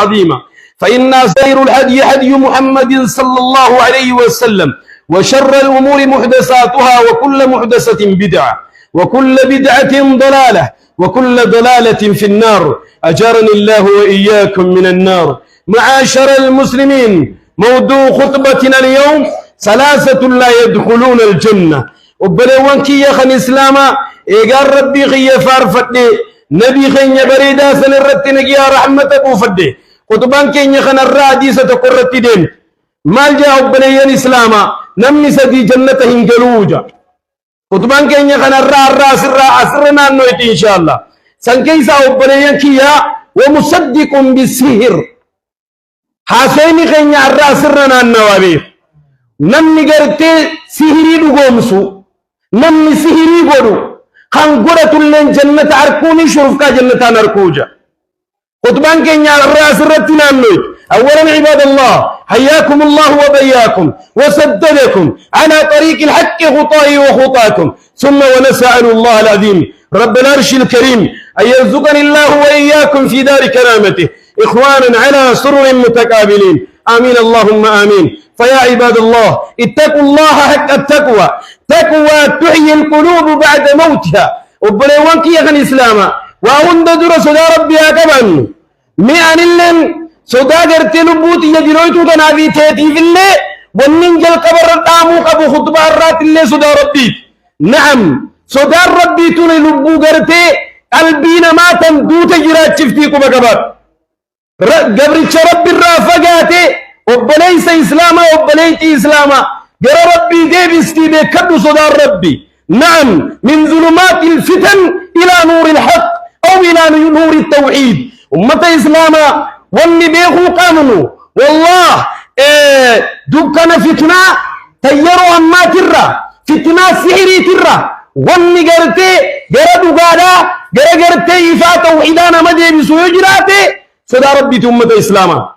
عظيما. فإن خير الهدي هدي محمد صلى الله عليه وسلم، وشر الأمور محدثاتها، وكل محدثة بدعة، وكل بدعة ضلالة، وكل ضلالة في النار. أجارني الله وإياكم من النار. معاشر المسلمين، موضوع خطبتنا اليوم ثلاثة لا يدخلون الجنة. وبلوانكي يا خن إسلاما إيجار ربي خي فارفتي نبي خي بريدا سنرتنك يا رحمة أبو فدي خطبانكي يا خن الرادي ستقرتي دين مال جاء بنيان إسلاما نمني سدي جنة هنجلوجا خطبانكي يا خن الراس أسرنا نويت إن شاء الله سنكيسا بنيانكي يا ومصدق بالسحر حسيني خي الراس أسرنا النوابي نمني قرتي سحري دغومسو نمني سحري غدو خان غدتو لين جنة أركوني شرفكا جنة نركوجا خطبان كينيا الرأس رتنا النويت. أولا عباد الله حياكم الله وبياكم وسددكم على طريق الحق خطائي وخطاكم، ثم ونسأل الله العظيم رب العرش الكريم أن يرزقني الله وإياكم في دار كرامته إخوانا على سرر متقابلين، آمين اللهم آمين. فيا عباد الله اتقوا الله حق التقوى، تقوى تحيي القلوب بعد موتها. وبلوانك يا خن إسلاما وأوند در صدا ربي أكبر مئن اللن صدا قرت لبوت يدرويتو تنابي تيتي في اللي وننجل قبر القامو قبو خطبة الرات اللي صدا ربي. نعم صدا ربي تولي لبو قرت قلبينا ما تندوت جرات شفتيكو بكبر قبرتش ربي الرافقاتي وبليس إسلاما وبليت إسلاما قرى ربي ديبستي بكبر صدا ربي. نعم من ظلمات الفتن إلى نور الحق أو إلى نور التوحيد. أمة إسلاما واللي بيخو قانونو والله دكنا فتنة تيروا أما ترى فتنة سحري ترى واللي قرتي قرى دقادا قرتي إفا توحيدانا مدي بسوء جراتي صدا ربي أمة إسلاما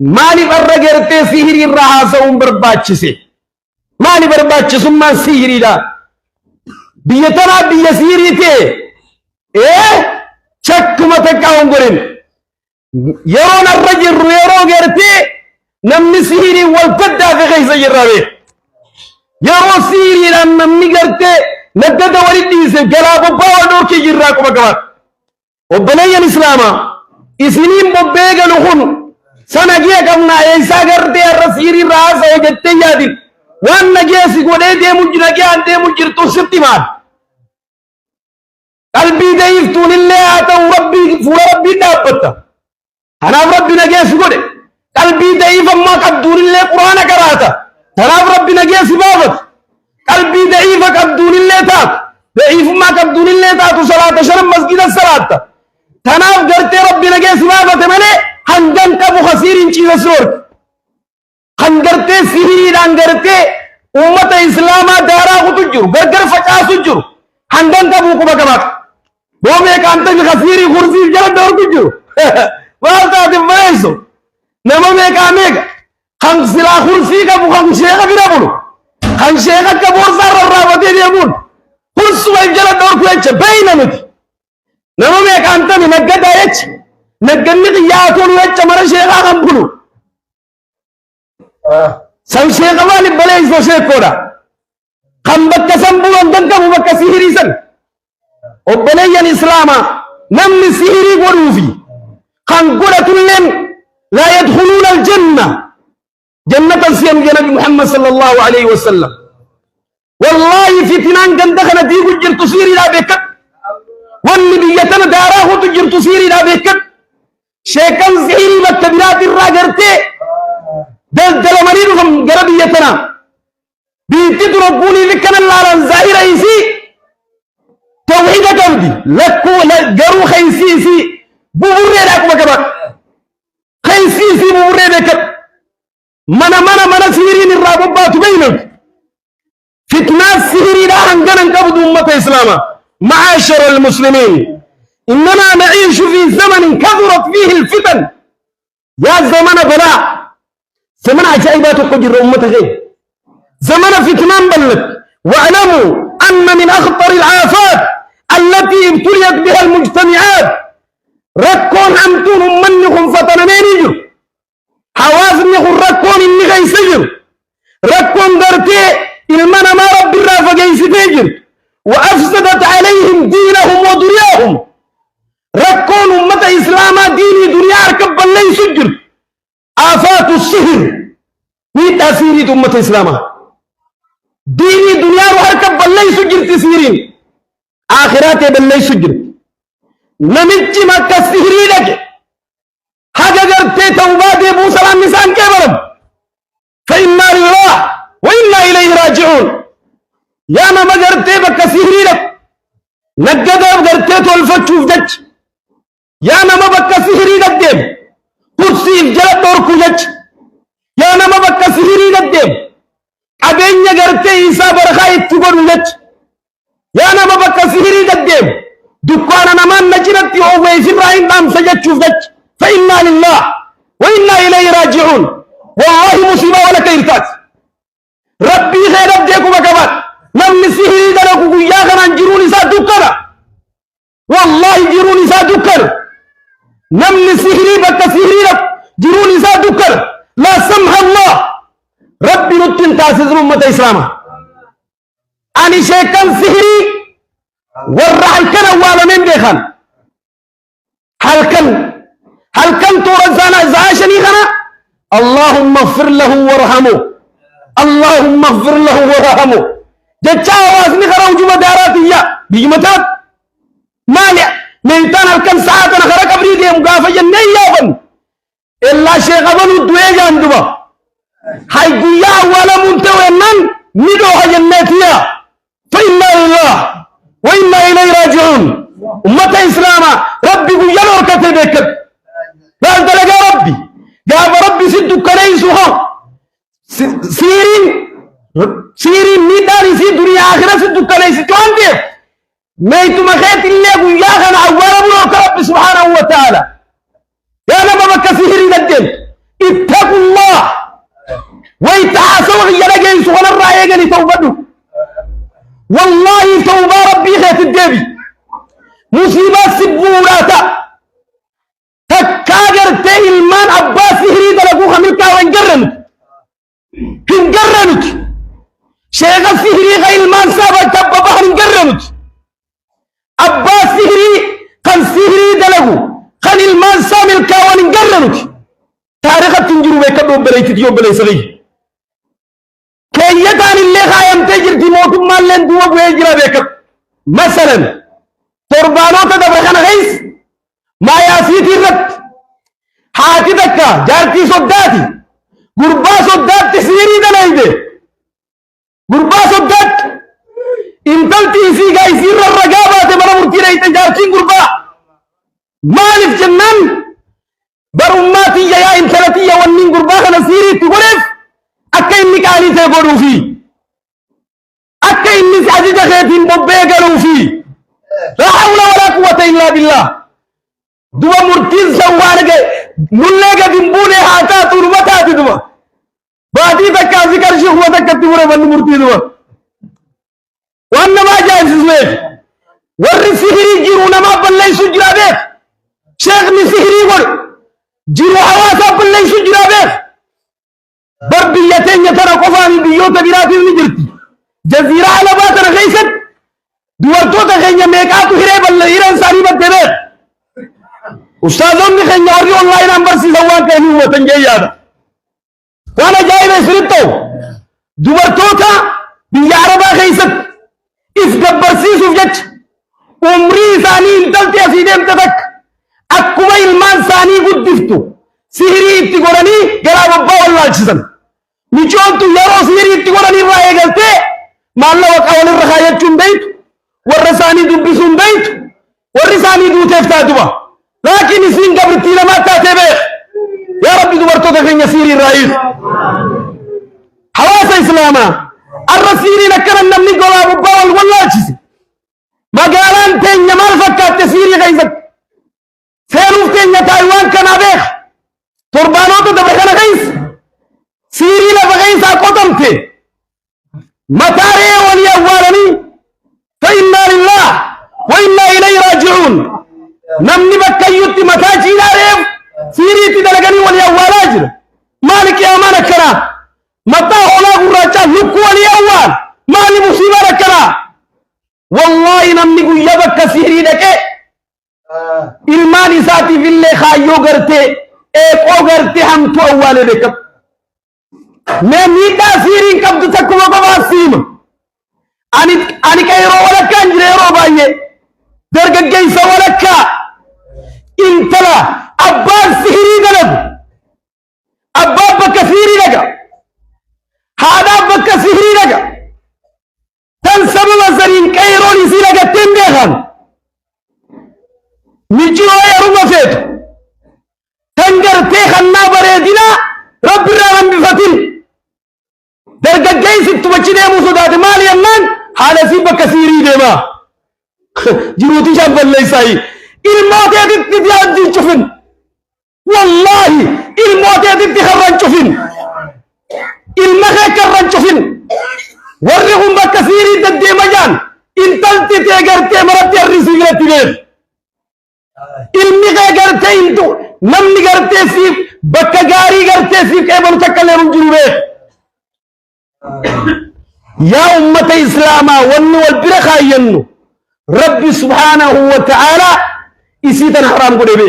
مالي برا قرتي سحري الرحاسة برباتشسي مالي برباتشس ما سحري دا بيتنا بيسيري تي شك ما تكاون قرين يرون الرجل يرون قرتي نمني سحري والقدة في غيث جرابي يرون سحري نمني قرتي نقد ولدي سجلاب باودور كي جراكم أكبر. وبني الإسلام إسنين ببيغ لخون سنجيه كمنا إيسا قرتي الرسيري رأس وجدتي يادين وان نجيسي قولي دي مجر نجيان دي مجر تصبتي مال قلبي دايفتون اللي آتوا ربي فول ربي دابتا هناف ربي نجيسي قولي قلبي دايفا ما قبدون اللي قرآن كراتا هناف ربي نجيسي بابت قلبي دايفا قبدون اللي تات ضعيف ما قبدون اللي تاتو صلاة شرم مسجد الصلاة هناف قرتي ربي نجيسي بابت ملي هنجن كبو خسيرين چيز سورك خنگرتے سیری رانگرتے امت اسلاما دارا خطجر گرگر فچاس جر ہندن کا بوکو بکبات وہ میں کانتا بھی خسیری خرسی جلد دور کجر والتا دیم ویسو نمو میں کامیگ خنگ سلا خرسی کا بو خنگ شیخا بھی رابولو خنگ شیخا کا بورسار رابطے دیمون خرسو ایک جلد دور کوئیچ بینمت نمو میں کانتا بھی نگد آئیچ نگنی قیاتون ویچ مرا شیخا خنبولو سن شيخ والد بلاي سو شيخ كودا خم بك سنبو اندنك بك سيري سن وبلاي الاسلام نم سيري وروفي خم قرة لن لا يدخلون الجنة جنة سيم جنبي محمد صلى الله عليه وسلم والله فتنان كان دخل ديقو جرت سيري لا بكت والنبيتنا داراه تجرت سيري لا بكت شيخان سيري بكبرات الراجرتي دل مريضهم جربيتنا بيتي تربوني لكن الله الزائر ايسي توحيد كودي لكو جرو خيسيسي بوري لك مكبر خيسيسي بوري لك منا سيرين الرابطات بينك فتنة سيري لا هنجن قبض أمة إسلام. معاشر المسلمين إننا نعيش في زمن كثرت فيه الفتن يا زمن بلاء زمن عجائبات قدر أمته زمن فتنان بلت. واعلموا أن من أخطر العافات التي ابتليت بها المجتمعات ركون أمتون منكم فتنني ركون درتي المنا ما رب الرافق يستجر وأفسدت عليهم دينهم ودنياهم ركون أمة إسلام ديني دنيا ركب الله يسجر آفات السهر وتأثير أمة إسلام ديني دنيا ركب الله يسجر تسيرين آخرات بالله يسجر نمتش ما كسهري لك حاجة قرتي توبات أبو سلام نسان كبرم فإنا لله وإنا إليه راجعون يا ما قرتي بكسهري لك نقدر قرتي تولفتشوف دج يا ما بكسهري لك ديم كرسي جلد دوركو دج يا ما بكسهري لك ديم أبين قرتي إيسا برخاي تقول دج يا ما بكسهري لك ديم دكانا نمان نجرت يوغي إبراهيم نام سجد شوف دج فإنا لله وإنا إليه راجعون والله مصيبة ولا كيرتات ربي خير أبديكو بكبات نمني سهري دلقو يا خنان جروني سا دكنا والله جروني سا دكنا نمني سهري بك سهري لك جروني سا دكنا لا سمح الله ربي نتن تاسز أمة إسلام أني شيكا سهري والرحل كان أولا من بيخان هل كان تورزانا زعاشني خنا اللهم اغفر له وارحمه اللهم اغفر له وارحمه جتشا واسمي خنا وجوب داراتية بيجمتات مانع ميتان هل كان ساعتنا خرا قبري دي مقافيا نيابا إلا شيخ أبنو الدويجة عندما هاي قويا ولا منتوى من ندوها جناتيا فإنا لله وإنا إليه راجعون أمة إسلام ربي قويا نوركة بيكت قال دلقا ربي قال ربي سدك ليسوها سيرين ميداني سي دنيا آخرة سدك ليسي توان دي ميتو مخيط اللي قويا خان عوالا بلوك ربي سبحانه وتعالى يا نبا بك سهري للدين اتقوا الله ويتعاسوا غيانا جيسو وانا الرأي يجني توبته والله توبة ربي خيط الدبي مصيبة سبوراتا تكاجر تيلمان عباس سهري دلقوها ملكا وانجرنك هنجرنك شيخ سهري غيلمان سابا كبابا هنجرنك عباس سهري كان سهري دلقو كان المان سامل كاوان انجرنك تاريخ تنجروا بيكبروا بليت يوم بلي صغير كيتان اللي خايم تجر في موت مال لين دوا بيجرا بيكب مثلا تربانو تدبر خنا غيس ما ياسيتي رت حاتي دكا جارتي صداتي غربا صدات تسيري دلايده غربا صدات انتلتي سي غاي سير الرقابه تبر مرتي ريت جارتي غربا مالف جنان برماتي يا انتلتي يا ونين غربا خنا سيري تغرف أكاين نكالي تقولوا فيه أكاين نسعجي جخيتين ببيقلوا فيه لا حول ولا قوة إلا بالله دوا مرتين سوانك نلقى دنبوني حاتا ترمتا دوا بادي تكا ذكر شيخ وتكا تمر من مرتين دوا وأنما جاء سيسويك ورّي سهري جيرونا ما بلّي سجرا بيك شيخ نسهري ور جيرو حواسا بلّي سجرا بيك بربيتين يترى قفاني بيوتا براتي نجرتي جزيرة على باتنا غيست دوارتوتا غينيا ميكاتو هريب اللي إيران ساري بدبت أستاذون نخينيا ورّي أونلاين أمبرسي سوان كيني هو تنجي هذا وانا جاي بسرطو دوارتوتا بياربا غيست إفقبرسي سوفجت عمري ثاني انتلتي أسيدهم تتك أكما إلمان ثاني قد دفتو سهري اتقراني قراب أبا والله الجزم نجوانتو يارو سهري اتقراني رأي قلتي ما الله وقاول الرخاية جن بيت والرساني دبسون بيت والرساني دو تفتاتوا لكن سين قبرتي لما تاتبه يا ربي دورتو تخين يسيري الرئيس حواس إسلاما الرسيري نكرا نمني قراب أبا والله الجزم ما قالان تين يمال فكات تسيري غيزك سيروف تين يتايوان كنابيخ تربانوتو دبخنا غيس سيري لفغيسا قطمتي متاري ولي أولاني فإنا لله وإنا إليه راجعون نمني بكيوت متاجي لاريف سيري تدلقني ولي أولاجر مالك يا مالك كنا متى هلا namni guyyaa bakka sihirii dhaqee ilmaan isaatiif illee kaayyoo gartee eeqoo gartee hamtuu awwaalee beekama. Mee miidhaa sihiriin qabdu takkuma qofaa siima. Ani qeeroo walakkaan jira yeroo baay'ee dargaggeessa walakkaa intala abbaan sihirii dalagu abbaan bakka sihirii dhaga haadhaan bakka sihirii dhaga tan sababa saniin qeeroon isii dhagattee hin beekan mijiroo yeruma feetu tan gartee kannaa bareedinaa rabbirraa hambifatin dargaggeessi tumachi deemuu sodaate maali yennaan haala sii bakka sihirii deemaa jiruutii shabballeessaayi ilmooteetitti diyaantiin cufin wallaahi ilmooteetitti karran cufin ilma kee karran cufin warri kun bakka sihirii deddeema jaan intalti tee gartee maratti harrisii biratti beek ilmi kee gartee intu namni gartee siif bakka gaarii gartee siif qeebalu takka illee hin jiru beek. يا أمة إسلاما والنوال برخا ينو ربي سبحانه وتعالى إسيتنا حرام قد بي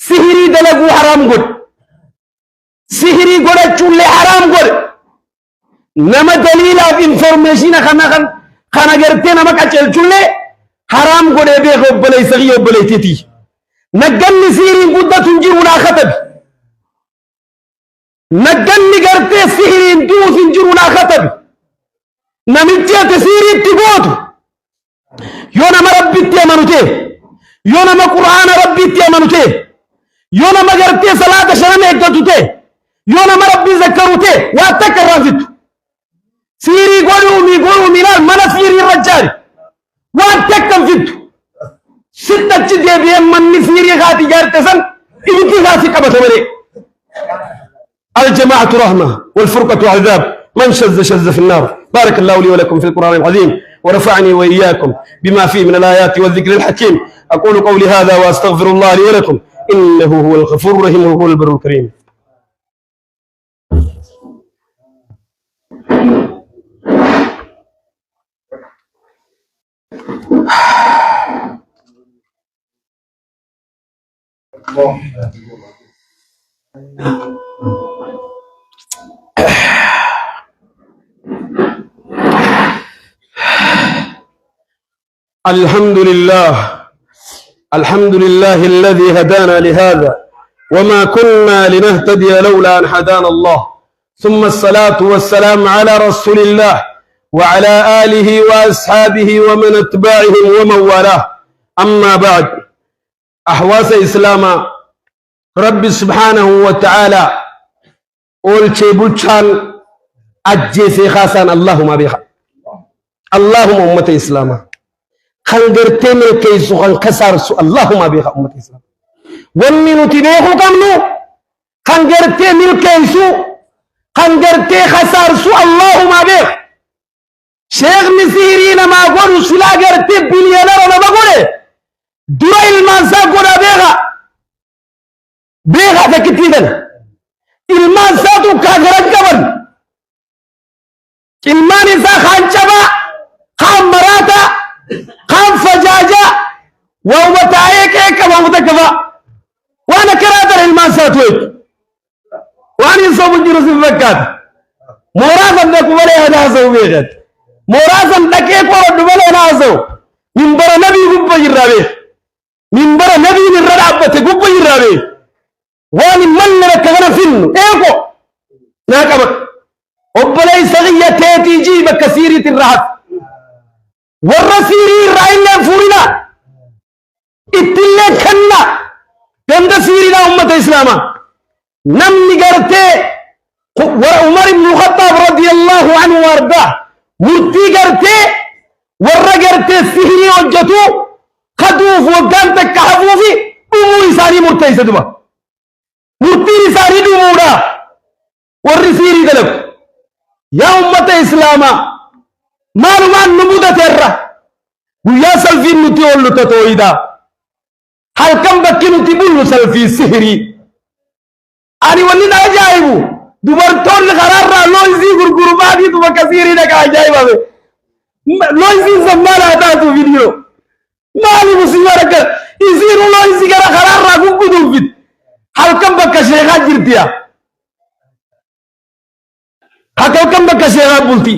سهري دلقو حرام قد سهري قد أجل حرام قد نما دليل of information خانا قرتين نما كأجل جل حرام قد بي غبالي سغي وبالي تيتي نقل سهري قد تنجرنا خطب نقل قرتي سهري انتو تنجرنا خطب نمتيا تسيري تقوتو يونا ما ربي تيامنوتي يونا ما قرآن ربي تيامنوتي يونا ما قرتي صلاة شرم اكتوتي يونا ما ربي ذكروتي واتكر رافدو سيري قولوا مينال منا سيري الرجال واتكر فدو ستة جدي بيهم مني سيري غاتي جارتسن إبتي غاتي قبطة مري الجماعة رحمة والفرقة عذاب من شذ شذ في النار. بارك الله لي ولكم في القرآن العظيم ورفعني وإياكم بما فيه من الآيات والذكر الحكيم. أقول قولي هذا وأستغفر الله لي ولكم إنه هو الغفور الرحيم وهو البر الكريم. الحمد لله الذي هدانا لهذا وما كنا لنهتدي لولا أن هدانا الله ثم الصلاة والسلام على رسول الله وعلى آله وأصحابه ومن اتباعهم ومن والاه. أما بعد أحواس إسلام رب سبحانه وتعالى أول شيء بوشان أجيسي خاصان اللهم بها اللهم أمة إسلام خنجرتين الكيسو خنكسر اللهم بها أمة إسلام ومن تبيه كمنو خنجرتين الكيسو خنجرتين خسر اللهم بها شيخ مسيرين ما قولوا سلا جرتين بليونير ولا بقوله دوا المنسى قولا بيغا تكتيدن ilmaan isaatu kaagaran qaban ilmaan isaa kaan cabaa kaan maraata kaan fajaaja wauma taa'ee qeeqa waamata qaba waan akkanaa tara ilmaan isaatu eegu waan hin sobu jiru si fakkaata mooraasan dhaqu malee hanaasa'u beekat mooraasan dhaqee qoradhu malee hanaasa'u minbara nabii gubba jirraa beek minbara nabiin irra dhaabbate gubba jirraa beek وان من لك غنا فين ايكو ناقب وبلي سغيه تيتي جيب كثيره الرهب والرسيري راينا فورنا اتله كنا عند سيرنا امه الاسلام نم نغرتي وعمر بن الخطاب رضي الله عنه وارضاه مرتي غرتي ورغرتي سيري وجتو خدوف وقانتك كحفوفي امور ساري مرتي سدوا مرتين ساري دمورا والرسيري دلق يا أمة إسلاما معلومان نمودة ترى ويا سلفي نتيول تتويدا هل كم بكي نتيبول سلفي سهري أني ولد أجايبو دبرتون غرار لو يزي غرغربادي تبا كثيري لك أجايبا لو يزين زمان هتاتو فيديو مالي مسيرك يزين لو يزين خرار راكم بدون فيد هل كم بك شيخات جرتيا هل كم بك شيخات بولتي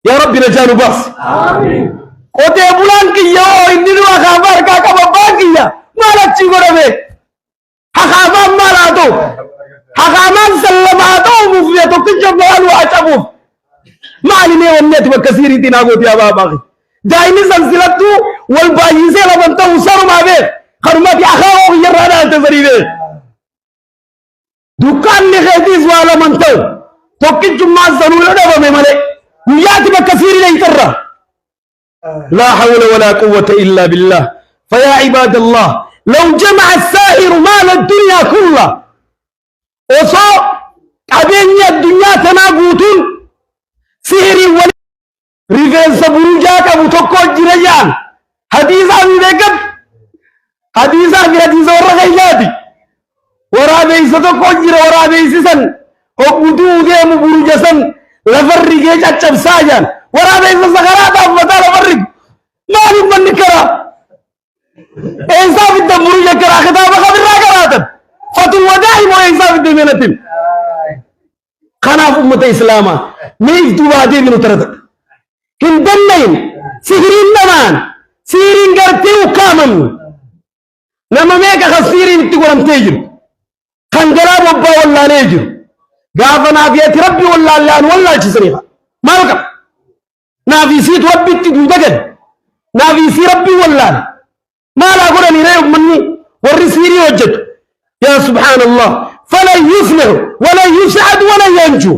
يا رب نجانو بس آمين قوتي بولان كي يو إني نوا خبر كاكا بابان يا مالك تيجو ربي حخامام مالاتو حخامام سلماتو مفيتو كجب مالو أشابوف مالي مي ونيت بكثير تينا قوتي يا بابا دايني سلسلتو والبايزي لبنتا وصاروا ما بيه خرمات يخاو يرانا تزريبه دكان نخيتيز والا منتو توكي جمع الزنولة دابا ممالي وياتي بكثير ليترى لا حول ولا قوة إلا بالله فيا عباد الله لو جمع السائر مال الدنيا كلها وصو أبين الدنيا تناقوتون سهري ولي ريفين سبروجاك أبو توكو جريان حديثا من ذكب حديثا من حديث ورغيلاتي ورابي ستوكو جرى ورابي سسن وقدو ديم بروجسن لفرق يجب ساجان ورابي سسخرات أفتا لفرق ما من نكرا إنسان الدم بروجة كرا خطابة خبر راكراتا فتو ودائم وإنسان الدم ينتم خناف أمة إسلاما ميف دوادي من تردد هندنين سهرين نمان سيرين قرتيو كامن لما ميكا خسيرين تقولن تيجر خنجراب وبا والله نيجر قافنا فيات ربي والله اللان والله جسريها ما وقف نافي سيت ربي تدودقد نافي سي ربي والله ما لا قولني ريب مني والرسيري وجد يا سبحان الله فلا يفلح ولا يسعد ولا ينجو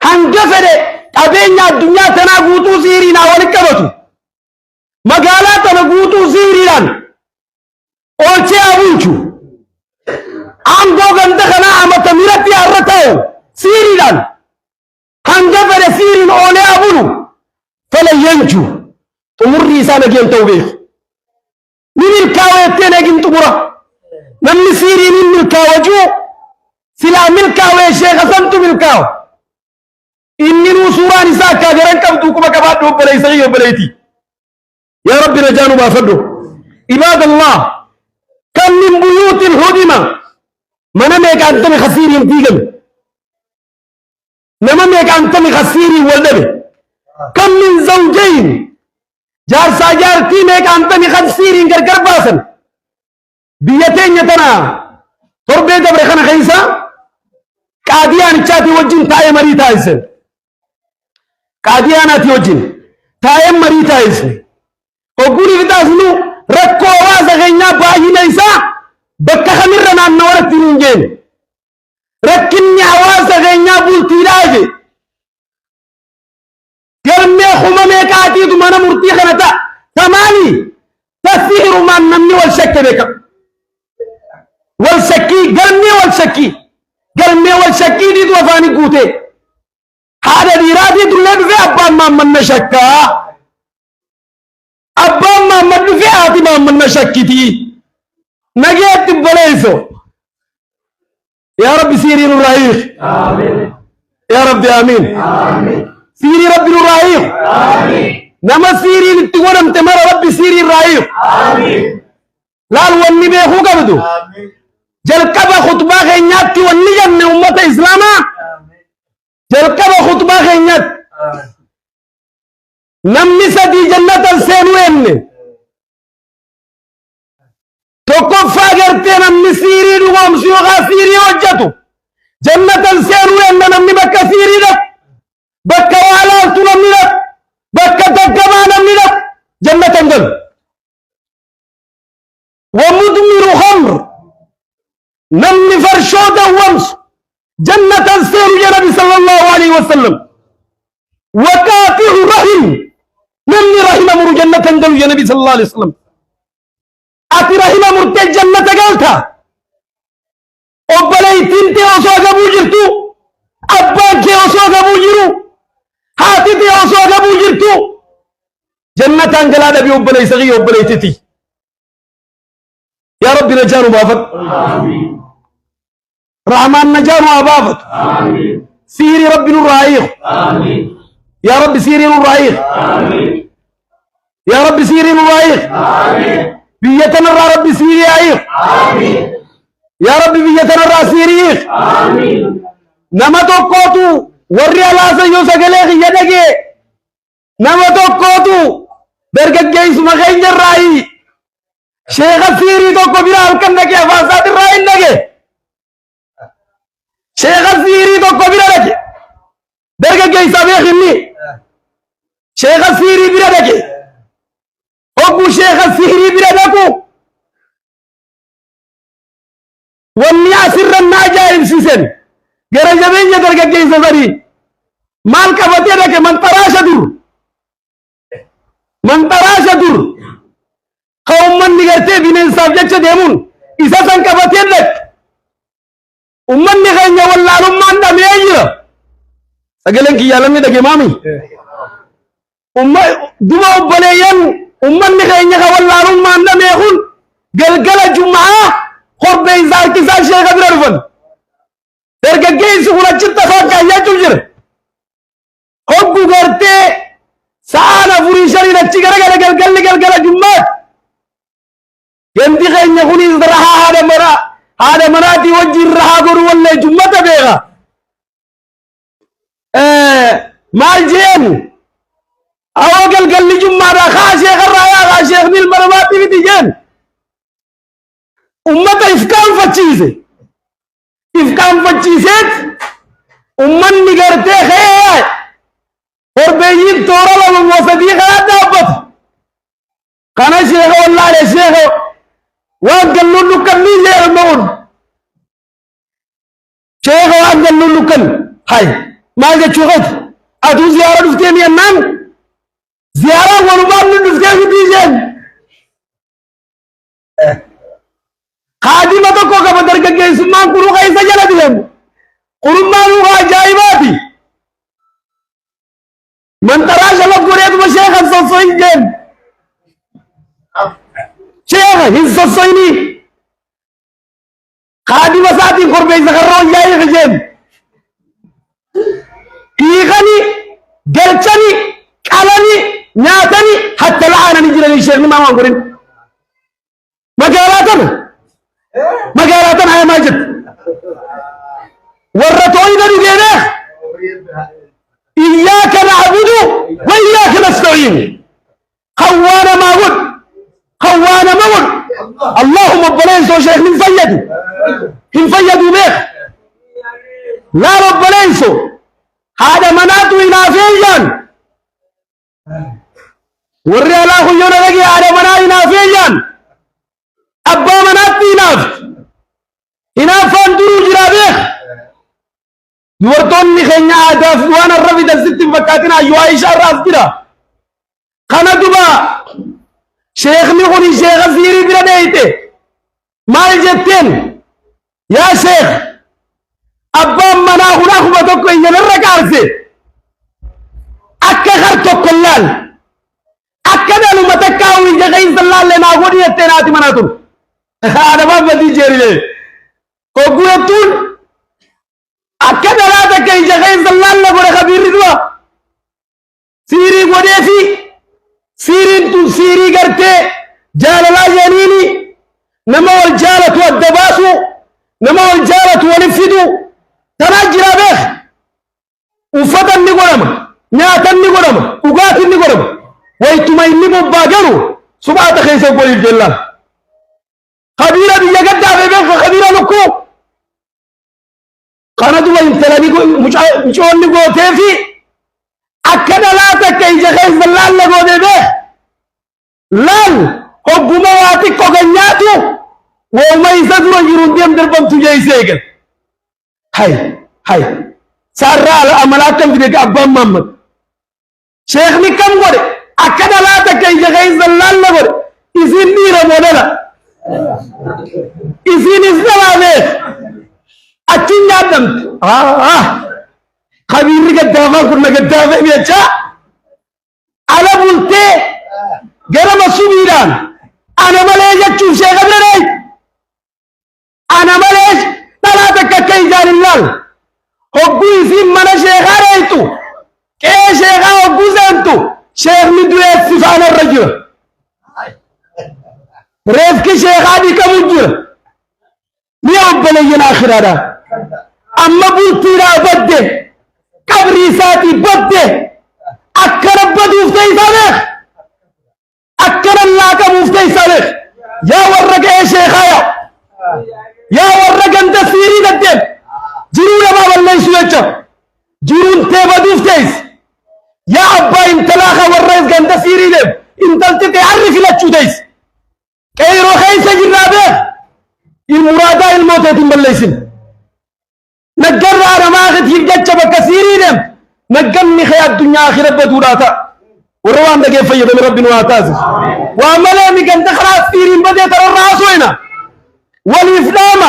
هنقفل أبينا الدنيا تناقوتو سيرنا ولكبتو مقالات تناقوتو سيرنا أولتي أبوشو عمدو غندخنا عمت مرتي الرتاو سيرنا هنقفل سيرنا أولي أبونو فلا ينجو تمر رسالة جين توبيخ من الكاويتين أجين تمره من سيرين من الكاوجو سلا ملكاوي شيخ سنتو ملكاو إني نصورا نساء كاجران كبدوكما كبادو بلي سغيو بليتي يا رب رجانو بافدو عباد الله كم من بيوت هدمة من ميك أنتم خسير تيجن نما ميك أنتم خسير ولدم كم من زوجين جار ساجار تي ميك أنتم خسير كرباسن بيتين يتنا تربي دبر خنا خيسا قاديان چاتي وجين تاي مري تايسن قادياناتي وجين تاي مري تايسن وغوري وداسنو ركو واسا غينا باهي نيسا بكا خمرنا نورت نينجين ركني واسا غينا بولتي لاجي كرمي خمامي كاتي دمانا مرتي خنتا تماني تسير من نمني والشك بك والشكي قلمي والشكي دي توفاني قوتي هذا ديراتي دولاب في أبان ما من شكا أبان ما من في آتي ما من شكتي نجيت بليسو يا رب سيري نرايخ آمين يا رب آمين آمين سيري رب نرايخ آمين نما سيري نتقول امتمر رب سيري نرايخ آمين لا الوني بيخو قبدو آمين جلقبا خطبا غينيات ونيجن أمة إسلاما جلقبا خطبا غينيات نمني سدي جنة السينوين توقفا غرتي نمني سيري نغام سيوغا سيري وجتو جنة السينوين نمني بكا سيري لك بكا والالتو نمني لك بكا تقبا نمني لك جنة انجل ومدمر خمر نمني فرشودا ومس جنة السير يا نبي صلى الله عليه وسلم وكافر رحم نمني رحم مر جنة دل يا نبي صلى الله عليه وسلم أتي رحم مرت جنة قالتها وبليتين تي أصوغ بوجرتو أباك أصوغ بوجرو هاتي تي أصوغ بوجرتو جنة انقلا نبي وبلي سغي وبليتتي يا رب نجانو بافت آمين رحمن نجانو أبافت آمين سيري رب نرايخ آمين يا رب سيرين الرعيق آمين يا رب سيرين الرعيق آمين بيتنا رب سيري عيق آمين يا رب بيتنا سيريق آمين نمتو قوتو ورّي الله سيو سقليخ يدقي نمتو قوتو درجة جيس مخين جرائي شيخ سيري تو كبيرا هلكن نكي أفاسات الرائن نكي شيخ سيري تو كبيرا نكي درجة جيس أبيخني شيخ سيري بيرا نكي أبو شيخ سيري بيرا نكو والنيا سر الناجائم سيسن جرى جبين درجة جيس سري مال كفتيا نكي من تراش دور قوم من نغرتي بين سبجكت ديمون إذا سان كفتيا لك ومن نغني والله لما أنت ميجر سجلن كي يعلمني ده مامي دوما بليان ومن نغني والله لما أنت ميخون قلقل جمعة خرب إزار كسر شيء قبل رفن درجة جيس ولا جت خاك يا تجر خب غرتي سانا فريشاري نتشي قال جمعات ينتي خين يخوني الرحا هذا مراتي وجه الرحا قروا والله جمعة بيغا مال جين أو قال جمعة خاشيخ الرحا خاشيخ نيل مرماتي في تجين أمتا إفكام فتشيسيت أمان نقرتي خير اور بيجيب تورا لما موسدي خلاص دابت كان شيخ والله يا شيخ وقالوا له كم ميزه المون شيخ وقالوا له كم هاي ما جت شغلت ادو زياره دفتني النام زياره وربان دفتني بيجن خادمه تو کو بدر کے اسمان کو کیسا جلا دیم قربان غاجائباتي من تراش الله قريت وشيخ الصصين جن شيخ الصصيني خادم ساتي قربي زخرون جاي خجن إيغاني قلتني قالني ناتني حتى الآن نجري للشيخ ما قرين مقالاتنا يا ماجد ورطوين دي إياك نعبد وإياك نستعين خوانا ما ود اللهم بلين سو شيخ من فيدو بيخ لا رب بلين سو هذا مناطو إنافيا ورّي الله خيونا لكي هذا مناطو إنافيا أبا مناطو إنافان درو جرابيخ يورتوني خينا عداف وانا الرفيد الست فكاتنا يوايش الراس كده خانا دوبا شيخ نقولي شيخ زيري بلا ديته ما الجتين يا شيخ أبا منا هنا خبطوكو إيجان الرقارسي أكا خرطوكو اللال أكا دالو متكاوي جغين سلال لنا قولي يتناتي مناتون هذا ما بدي جيري لي قوكو يتون أكد لا تكي جغين زلال لغور خبير ردوا سيري قودي في سيري قرتي جال لا جانيني نمو الجالة والدباسو نمو الجالة والفدو تناجر بيخ وفتن نقرم نياتن نقرم وقاتل نقرم ويتما إني مباقرو سبعة خيسة قولي الجلال خبيرة بي يقدع بيخ خبيرة لكو كان دوما يمتلني مشون نقول تيفي أكد لا تكي جخيز اللال لقو دي به لال حب مواتك وغنياتو وما يسدر يرون ديم دربم تجاي سيكل هاي سارة على أملاكم في ديك أبا محمد شيخ نكم قولي أكد لا تكي جخيز اللال لقو إذن نيرا مودلا إذن إسلام بيخ أكين يادم خبير قدافع كنا قدافع بيجا على بولتي جرم السبيران أنا ملاك تشوف شيء قبل رأي أنا ملاك ثلاثة كي جار الله حبي في من شيء غيرته كي شيء شيخ مدوي سفان الرجل ريفك شيخ هذه كمجر ميوب بلين آخر هذا أما بلتنا بده كبري ساتي بده أكرم بدو فتي صالح أكرم لاك مفتي صالح يا ورق يا شيخ يا ورق أنت سيري ددم جرو يا بابا الله يسويتك جرو انت بدو فتيس يا أبا انت لاخا ورق أنت سيري دم انت تعرف لك شوديس كيرو خيس جرابه المرادة الموت تنبليسن نجر على ما قد يجتش بكثيرين نجني خيا الدنيا آخرة بدوراتا وروان ده كيف يدم ربنا واتازه وعمله مكان تخلاص سيرين بدي ترى الرأس وينه والإسلام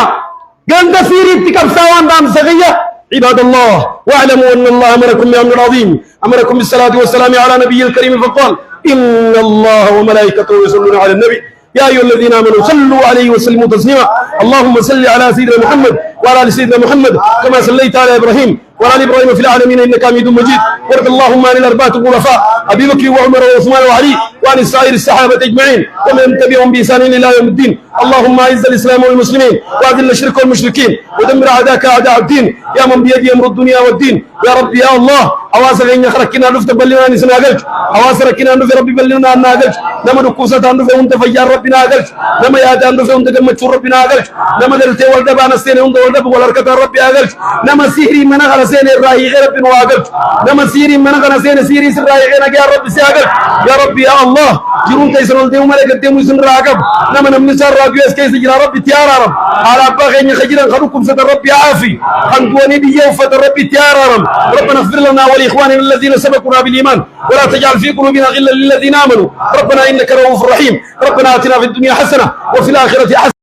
كان سيرين تكب سوان دام سغية عباد الله واعلموا أن الله أمركم بأمر عظيم أمركم بالصلاة والسلام على نبي الكريم فقال إن الله وملائكته يصلون على النبي يا أيها الذين آمنوا صلوا عليه وسلموا تسليما اللهم صل على سيدنا محمد وعلى آل سيدنا محمد كما صليت على إبراهيم وعلى آل إبراهيم في العالمين إنك حميد مجيد وارض اللهم عن الأربعة الخلفاء أبي بكر وعمر وعثمان وعلي وعن سائر الصحابة أجمعين ومن تبعهم بإحسان إلى يوم الدين اللهم أعز الإسلام والمسلمين وأذل الشرك والمشركين ودمر أعداءك أعداء الدين يا من بيده أمر الدنيا والدين يا رب يا الله أواصل إن خرجنا نفط بلنا نسنا قلج أواصل كنا نفط ربي بلنا ناقلج نما نكوسة نفط وانت فجار ربنا قلج نما يا نفط وانت جمت ربنا قلج نما درت ولد بان السين وانت ولد والأركض ربي قلج نما سيري من غير سين الراهي غير ربنا قلج نما سيري من غير سين سيري الراهي غير يا رب سيقلج يا رب يا الله جرون تيسر الدين وملك الدين ويسن راقب نما نمسر راقيس كيس جرا ربي تيار رب على باغين خجرا خلوكم ستر ربي عافي خنقوني دي يوفة ربي تيار رب ربنا اغفر لنا ولإخواننا الذين سبقونا بالإيمان ولا تجعل في قلوبنا غلا للذين آمنوا ربنا إنك رؤوف رحيم ربنا آتنا في الدنيا حسنة وفي الآخرة حسنة